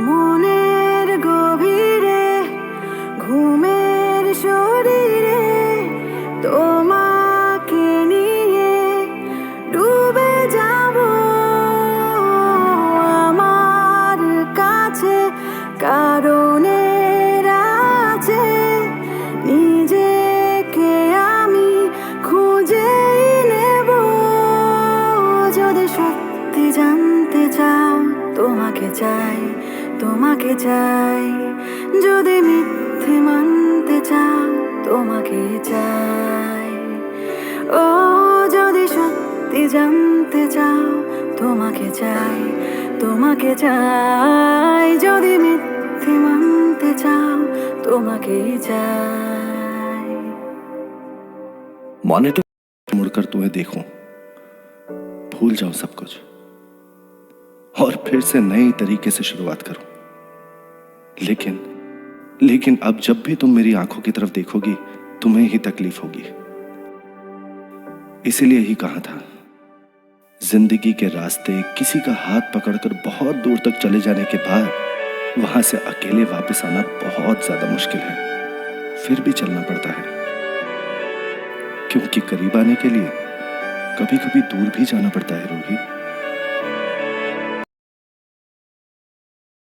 মনের গভীরে ঘুমের শরীরে তোমাকে নিয়ে ডুবে যাব আমার কাছে কারণের আছে নিজেকে আমি খুঁজে নেব যদি সত্যি জানতে চাও তোমাকে চাই তোমাকে চাই যদি মিথ্যে মানতে চাও তোমাকে চাই ও যদি সত্যি জানতে চাও তোমাকে চাই তোমাকে চাই যদি মিথ্যে মানতে চাও তোমাকে চাই। मॉनिटर मुड़कर तुम्हें देखूं, भूल जाऊं सब कुछ और फिर से नए तरीके से शुरुआत करूं। लेकिन अब जब भी तुम मेरी आंखों की तरफ देखोगी तुम्हें ही तकलीफ होगी। इसीलिए ही कहा था, जिंदगी के रास्ते किसी का हाथ पकड़कर बहुत दूर तक चले जाने के बाद वहां से अकेले वापस आना बहुत ज्यादा मुश्किल है, फिर भी चलना पड़ता है क्योंकि करीब आने के लिए कभी कभी दूर भी जाना पड़ता है रोहित।